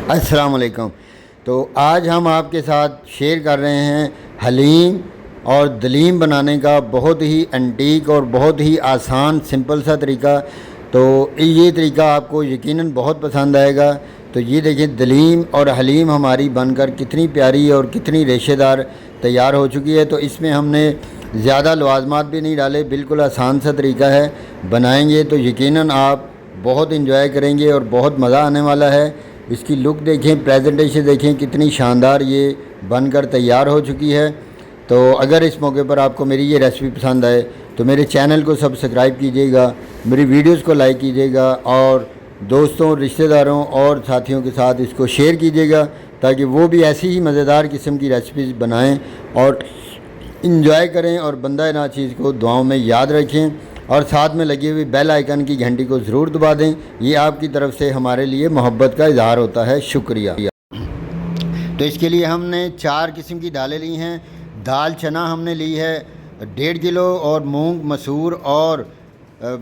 अस्सलाम वालेकुम। तो आज हम आपके साथ शेयर कर रहे हैं हलीम और दलीम बनाने का बहुत ही एंटीक और बहुत ही आसान सिंपल सा तरीका। तो ये तरीका आपको यकीनन बहुत पसंद आएगा। तो ये देखिए दलीम और हलीम हमारी बनकर कितनी प्यारी और कितनी रेशेदार तैयार हो चुकी है। तो इसमें हमने ज़्यादा लवाज़मात भी नहीं डाले, बिल्कुल आसान सा तरीका है। बनाएंगे तो यकीनन आप बहुत इंजॉय करेंगे और बहुत मज़ा आने वाला है। इसकी लुक देखें, प्रेजेंटेशन देखें, कितनी शानदार ये बनकर तैयार हो चुकी है। तो अगर इस मौके पर आपको मेरी ये रेसिपी पसंद आए तो मेरे चैनल को सब्सक्राइब कीजिएगा, मेरी वीडियोस को लाइक कीजिएगा और दोस्तों, रिश्तेदारों और साथियों के साथ इसको शेयर कीजिएगा ताकि वो भी ऐसी ही मज़ेदार किस्म की रेसिपीज़ बनाएं और इंजॉय करें और बंदा ना चीज़ को दुआओं में याद रखें और साथ में लगी हुई बेल आइकन की घंटी को ज़रूर दबा दें। ये आपकी तरफ से हमारे लिए मोहब्बत का इजहार होता है। शुक्रिया। तो इसके लिए हमने 4 किस्म की दालें ली हैं। दाल चना हमने ली है 1.5 किलो और मूंग मसूर और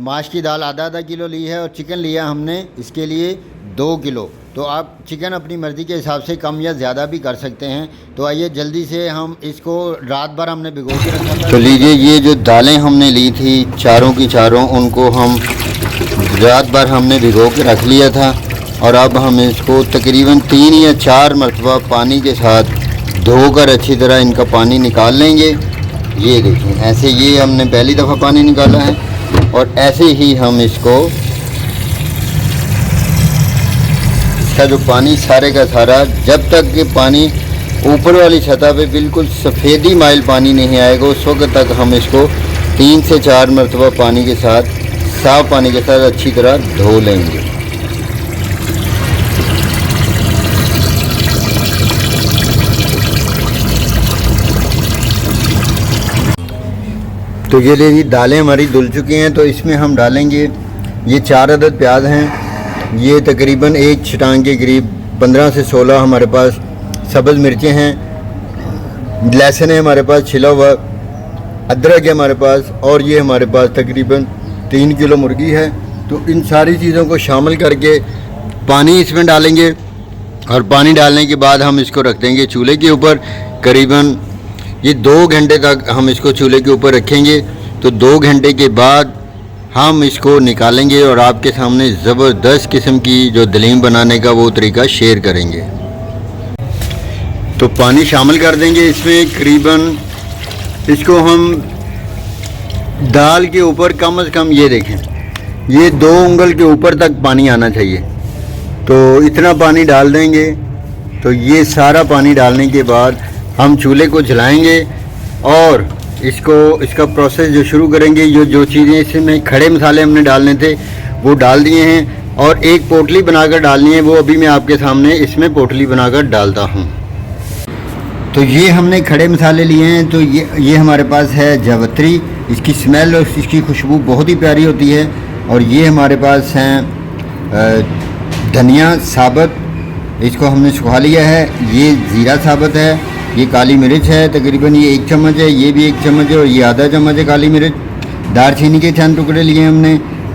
माश की दाल आधा किलो ली है और चिकन लिया हमने इसके लिए 2 किलो। तो आप चिकन अपनी मर्ज़ी के हिसाब से कम या ज़्यादा भी कर सकते हैं। तो आइए जल्दी से हम इसको रात भर हमने भिगो के रखा था। तो लीजिए ये जो दालें हमने ली थी चारों की चारों, उनको हम रात भर हमने भिगो के रख लिया था और अब हम इसको तकरीबन 3 या 4 मरतबा पानी के साथ धोकर अच्छी तरह इनका पानी निकाल लेंगे। ये देखें, ऐसे ये हमने पहली दफ़ा पानी निकाला है और ऐसे ही हम इसको इसका जो पानी सारे का सारा, जब तक कि पानी ऊपर वाली सतह पे बिल्कुल सफ़ेदी माइल पानी नहीं आएगा उस वक्त तक हम इसको 3 से 4 मरतबा पानी के साथ, साफ़ पानी के साथ अच्छी तरह धो लेंगे। तो ये लीजिए दालें हमारी धुल चुकी हैं। तो इसमें हम डालेंगे ये 4 अदद प्याज हैं, ये तकरीबन 1 छटांग के करीब 15 से 16 हमारे पास सब्ज़ मिर्चें हैं, लहसुन है हमारे पास छिला हुआ, अदरक है हमारे पास और ये हमारे पास तकरीबन 3 किलो मुर्गी है। तो इन सारी चीज़ों को शामिल करके पानी इसमें डालेंगे और पानी डालने के बाद हम इसको रख देंगे चूल्हे के ऊपर। करीबन ये 2 घंटे तक हम इसको चूल्हे के ऊपर रखेंगे। तो 2 घंटे के बाद हम इसको निकालेंगे और आपके सामने ज़बरदस्त किस्म की जो दलीम बनाने का वो तरीका शेयर करेंगे। तो पानी शामिल कर देंगे इसमें। करीबन इसको हम दाल के ऊपर कम से कम ये देखें, ये 2 उंगल के ऊपर तक पानी आना चाहिए। तो इतना पानी डाल देंगे। तो ये सारा पानी डालने के बाद हम चूल्हे को जलाएंगे और इसका प्रोसेस जो शुरू करेंगे। जो चीज़ें इसमें खड़े मसाले हमने डालने थे वो डाल दिए हैं और एक पोटली बनाकर डालनी है, वो अभी मैं आपके सामने इसमें पोटली बनाकर डालता हूँ। तो ये हमने खड़े मसाले लिए हैं। तो ये हमारे पास है जावित्री, इसकी स्मेल और इसकी खुशबू बहुत ही प्यारी होती है। और ये हमारे पास हैं धनिया साबुत, इसको हमने सुखा लिया है। ये ज़ीरा साबुत है, ये काली मिर्च है, तकरीबन ये 1 चम्मच है, ये भी 1 चम्मच है और ये आधा चम्मच है काली मिर्च। दालचीनी के चंद टुकड़े लिए हमने,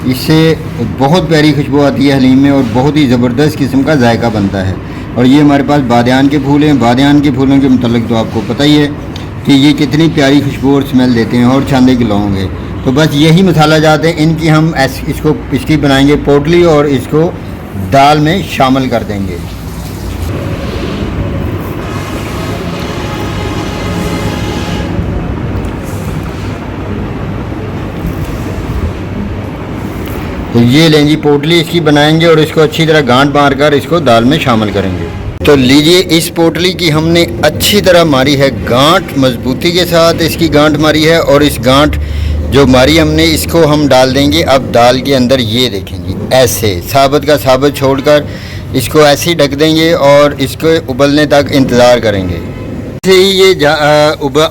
इससे बहुत प्यारी खुशबू आती है हलीम में और बहुत ही ज़बरदस्त किस्म का जायका बनता है। और ये हमारे पास बादियान के फूल हैं। बादियान के फूलों के मतलब तो आपको पता ही है कि ये कितनी प्यारी खुशबू और स्मेल देते हैं और छांदे के लौंग है। तो बस यही मसाला जाते हैं, इनकी हम इसकी बनाएंगे पोटली और इसको दाल में शामिल कर देंगे। तो ये लें जी पोटली इसकी बनाएंगे और इसको अच्छी तरह गांठ मारकर इसको दाल में शामिल करेंगे। तो लीजिए इस पोटली की हमने अच्छी तरह मारी है गांठ, मजबूती के साथ इसकी गांठ मारी है और इस गांठ जो मारी हमने इसको हम डाल देंगे अब दाल के अंदर। ये देखेंगे ऐसे साबुत का साबुत छोड़कर इसको ऐसे ही ढक देंगे और इसको उबलने तक इंतज़ार करेंगे। जैसे ही ये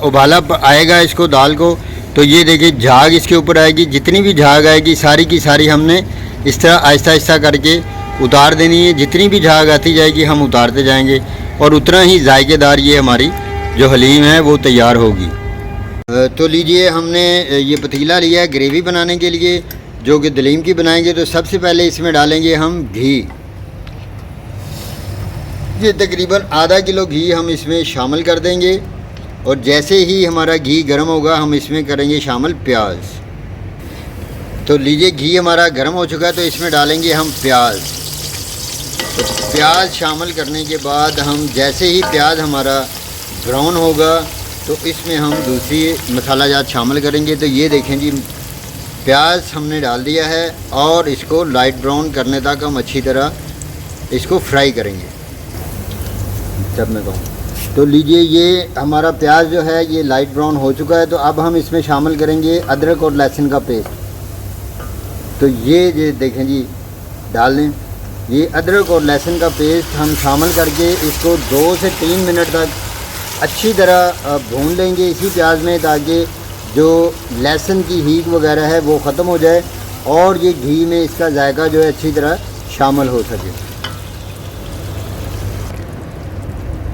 उबाला आएगा इसको दाल को, तो ये देखिए झाग इसके ऊपर आएगी। जितनी भी झाग आएगी सारी की सारी हमने इस तरह आहिस्ता आहिस्ता करके उतार देनी है। जितनी भी झाग आती जाएगी हम उतारते जाएंगे और उतना ही जायकेदार ये हमारी जो हलीम है वो तैयार होगी। तो लीजिए हमने ये पतीला लिया है ग्रेवी बनाने के लिए, जो कि दलीम की बनाएंगे। तो सबसे पहले इसमें डालेंगे हम घी। ये तकरीबन आधा किलो घी हम इसमें शामिल कर देंगे और जैसे ही हमारा घी गर्म होगा हम इसमें करेंगे शामिल प्याज। तो लीजिए घी हमारा गर्म हो चुका है, तो इसमें डालेंगे हम प्याज। तो प्याज शामिल करने के बाद हम जैसे ही प्याज हमारा ब्राउन होगा तो इसमें हम दूसरी मसाला जात शामिल करेंगे। तो ये देखें जी, प्याज हमने डाल दिया है और इसको लाइट ब्राउन करने तक हम अच्छी तरह इसको फ्राई करेंगे जब मैं कहूँ। तो लीजिए ये हमारा प्याज जो है ये लाइट ब्राउन हो चुका है। तो अब हम इसमें शामिल करेंगे अदरक और लहसुन का पेस्ट। तो ये देखें जी, डाल दें। ये अदरक और लहसुन का पेस्ट हम शामिल करके इसको 2 से 3 मिनट तक अच्छी तरह भून लेंगे इसी प्याज में, ताकि जो लहसुन की हीट वगैरह है वो ख़त्म हो जाए और ये घी में इसका जायका जो है अच्छी तरह शामिल हो सके।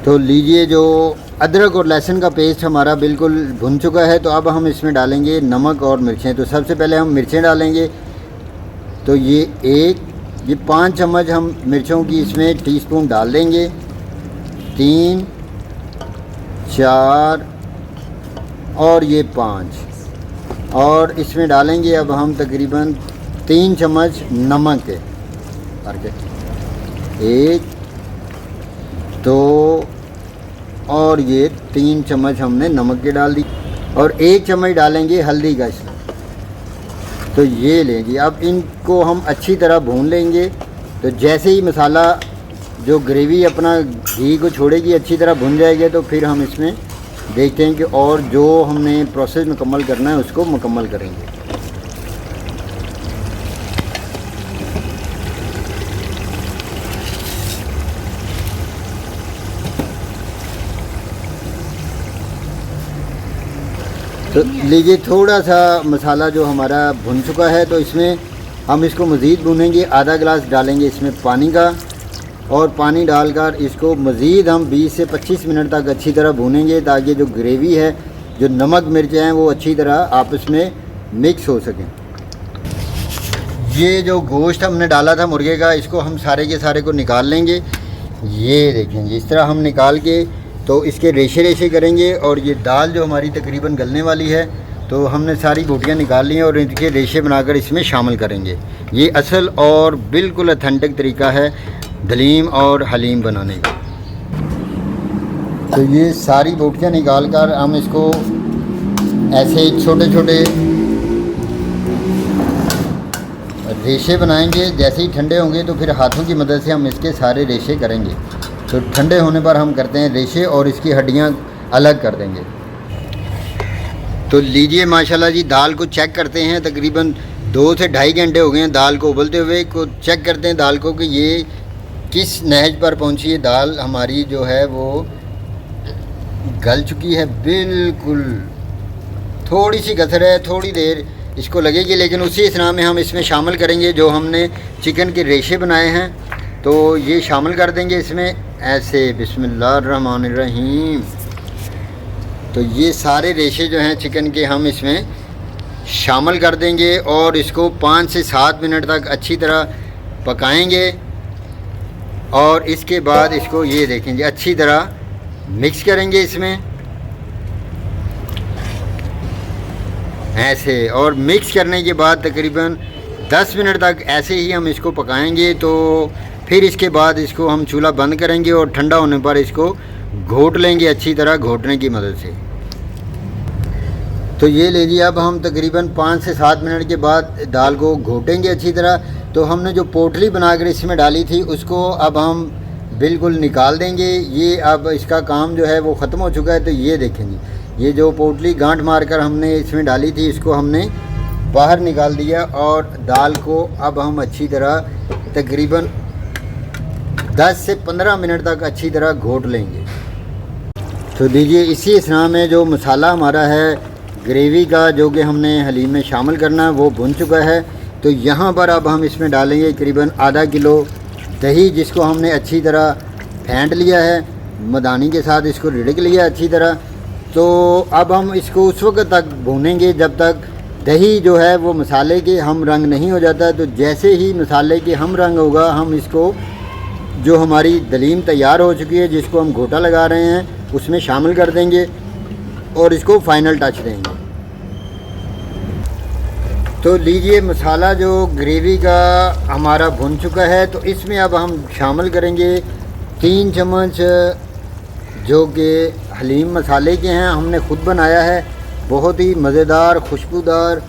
तो लीजिए जो अदरक और लहसुन का पेस्ट हमारा बिल्कुल भुन चुका है। तो अब हम इसमें डालेंगे नमक और मिर्चें। तो सबसे पहले हम मिर्चें डालेंगे। तो ये 5 चम्मच हम मिर्चों की इसमें टीस्पून डाल देंगे। 3, 4 और ये 5 और इसमें डालेंगे अब हम तकरीबन 3 चम्मच नमक के। 1, 2 और ये 3 चम्मच हमने नमक के डाल दी और 1 चम्मच डालेंगे हल्दी का इसमें। तो ये लेंगे, अब इनको हम अच्छी तरह भून लेंगे। तो जैसे ही मसाला जो ग्रेवी अपना घी को छोड़ेगी, अच्छी तरह भुन जाएगी, तो फिर हम इसमें देखते हैं कि और जो हमने प्रोसेस मुकम्मल करना है उसको मुकम्मल करेंगे। तो लीजिए थोड़ा सा मसाला जो हमारा भुन चुका है, तो इसमें हम इसको मज़ीद भूनेंगे। आधा गिलास डालेंगे इसमें पानी का और पानी डालकर इसको मज़ीद हम 20 से 25 मिनट तक अच्छी तरह भूनेंगे, ताकि जो ग्रेवी है, जो नमक मिर्च हैं, वो अच्छी तरह आपस में मिक्स हो सकें। ये जो गोश्त हमने डाला था मुर्गे का, इसको हम सारे के सारे को निकाल लेंगे। ये देखेंगे इस तरह हम निकाल के तो इसके रेशे रेशे करेंगे और ये दाल जो हमारी तकरीबन गलने वाली है, तो हमने सारी बोटियाँ निकाल ली हैं और इनके रेशे बनाकर इसमें शामिल करेंगे। ये असल और बिल्कुल अथेंटिक तरीका है दलीम और हलीम बनाने का। तो ये सारी बोटियाँ निकाल कर हम इसको ऐसे छोटे छोटे रेशे बनाएंगे। जैसे ही ठंडे होंगे तो फिर हाथों की मदद से हम इसके सारे रेशे करेंगे। तो ठंडे होने पर हम करते हैं रेशे और इसकी हड्डियां अलग कर देंगे। तो लीजिए माशाल्लाह जी, दाल को चेक करते हैं। तकरीबन 2 से 2.5 घंटे हो गए हैं दाल को उबलते हुए। को चेक करते हैं दाल को कि ये किस नहज पर पहुंची है। दाल हमारी जो है वो गल चुकी है बिल्कुल। थोड़ी सी कसर है, थोड़ी देर इसको लगेगी, लेकिन उसी असना में हम इसमें शामिल करेंगे जो हमने चिकन के रेशे बनाए हैं। तो ये शामिल कर देंगे इसमें ऐसे। बिस्मिल्लाहिर्रहमानिर्रहीम। तो ये सारे रेशे जो हैं चिकन के हम इसमें शामिल कर देंगे और इसको 5 से 7 मिनट तक अच्छी तरह पकाएंगे। और इसके बाद इसको ये देखेंगे अच्छी तरह मिक्स करेंगे इसमें ऐसे। और मिक्स करने के बाद तकरीबन 10 मिनट तक ऐसे ही हम इसको पकाएंगे। तो फिर इसके बाद इसको हम चूल्हा बंद करेंगे और ठंडा होने पर इसको घोट लेंगे अच्छी तरह, घोटने की मदद से। तो ये लीजिए, अब हम तकरीबन 5 से 7 मिनट के बाद दाल को घोटेंगे अच्छी तरह। तो हमने जो पोटली बनाकर इसमें डाली थी उसको अब हम बिल्कुल निकाल देंगे। ये अब इसका काम जो है वो ख़त्म हो चुका है। तो ये देखेंगे, ये जो पोटली गांठ मारकर हमने इसमें डाली थी इसको हमने बाहर निकाल दिया और दाल को अब हम अच्छी तरह तकरीबन 10 से 15 मिनट तक अच्छी तरह घोट लेंगे। तो लीजिए इसी असना में जो मसाला हमारा है ग्रेवी का, जो कि हमने हलीम में शामिल करना है, वो भुन चुका है। तो यहाँ पर अब हम इसमें डालेंगे करीबन आधा किलो दही, जिसको हमने अच्छी तरह फेंट लिया है, मदानी के साथ इसको रिड़क लिया अच्छी तरह। तो अब हम इसको उस वक्त तक भूनेंगे जब तक दही जो है वो मसाले के हम रंग नहीं हो जाता। तो जैसे ही मसाले के हम रंग होगा हम इसको जो हमारी दलीम तैयार हो चुकी है, जिसको हम घोटा लगा रहे हैं, उसमें शामिल कर देंगे और इसको फाइनल टच देंगे। तो लीजिए, मसाला जो ग्रेवी का हमारा भुन चुका है, तो इसमें अब हम शामिल करेंगे 3 चम्मच जो कि हलीम मसाले के हैं, हमने ख़ुद बनाया है। बहुत ही मज़ेदार, खुशबूदार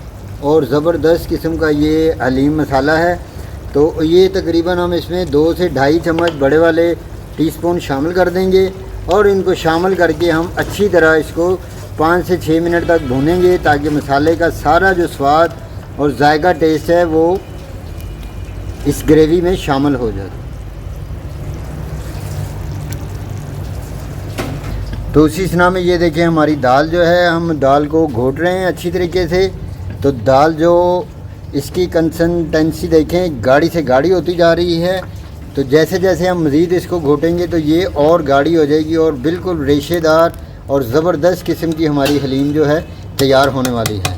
और ज़बरदस्त किस्म का ये हलीम मसाला है। तो ये तकरीबन हम इसमें 2 से 2.5 चम्मच बड़े वाले टीस्पून शामिल कर देंगे और इनको शामिल करके हम अच्छी तरह इसको 5 से 6 मिनट तक भूनेंगे, ताकि मसाले का सारा जो स्वाद और जायका टेस्ट है वो इस ग्रेवी में शामिल हो जाए। तो उसी स्ना में ये देखें, हमारी दाल जो है, हम दाल को घोट रहे हैं अच्छी तरीके से। तो दाल जो इसकी कंसिस्टेंसी देखें, गाढ़ी से गाढ़ी होती जा रही है। तो जैसे जैसे हम मज़ीद इसको घोटेंगे तो ये और गाढ़ी हो जाएगी और बिल्कुल रेशेदार और ज़बरदस्त किस्म की हमारी हलीम जो है तैयार होने वाली है।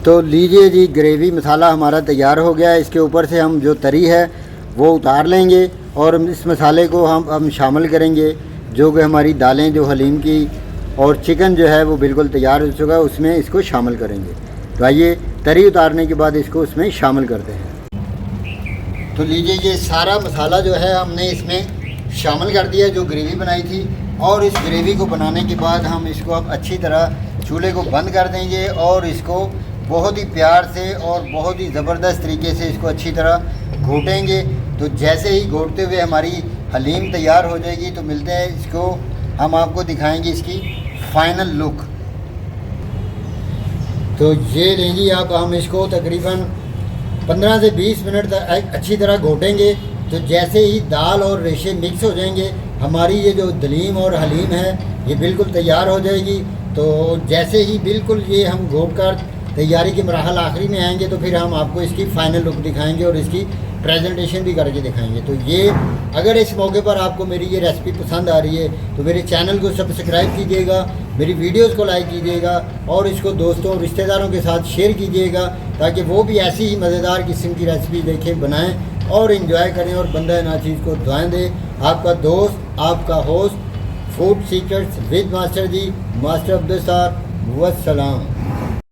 तो लीजिए जी, ग्रेवी मसाला हमारा तैयार हो गया है। इसके ऊपर से हम जो तरी है वो उतार लेंगे और इस मसाले को हम शामिल करेंगे, जो कि हमारी दालें जो हलीम की और चिकन जो है वो बिल्कुल तैयार हो चुका है, उसमें इसको शामिल करेंगे। तो आइए, तरी उतारने के बाद इसको उसमें शामिल करते हैं। तो लीजिए, ये सारा मसाला जो है हमने इसमें शामिल कर दिया जो ग्रेवी बनाई थी। और इस ग्रेवी को बनाने के बाद हम इसको अब अच्छी तरह चूल्हे को बंद कर देंगे और इसको बहुत ही प्यार से और बहुत ही ज़बरदस्त तरीके से इसको अच्छी तरह घोटेंगे। तो जैसे ही घोटते हुए हमारी हलीम तैयार हो जाएगी तो मिलते हैं, इसको हम आपको दिखाएंगे इसकी फाइनल लुक। तो ये लेंगी आप, हम इसको तकरीबन 15 से 20 मिनट तक अच्छी तरह घोटेंगे। तो जैसे ही दाल और रेशे मिक्स हो जाएंगे, हमारी ये जो दलीम और हलीम है ये बिल्कुल तैयार हो जाएगी। तो जैसे ही बिल्कुल ये हम घोट कर तैयारी के मराहल आखिरी में आएंगे तो फिर हम आपको इसकी फ़ाइनल लुक दिखाएंगे और इसकी प्रेजेंटेशन भी करके दिखाएंगे। तो ये, अगर इस मौके पर आपको मेरी ये रेसिपी पसंद आ रही है तो मेरे चैनल को सब्सक्राइब कीजिएगा, मेरी वीडियोस को लाइक कीजिएगा और इसको दोस्तों और रिश्तेदारों के साथ शेयर कीजिएगा, ताकि वो भी ऐसी ही मज़ेदार किस्म की रेसिपी देखें, बनाएं और इन्जॉय करें और बंदा नाचीज़ को दुआएं दें। आपका दोस्त, आपका host, food secrets with master ji, master Abdul Sattar. वस्सलाम।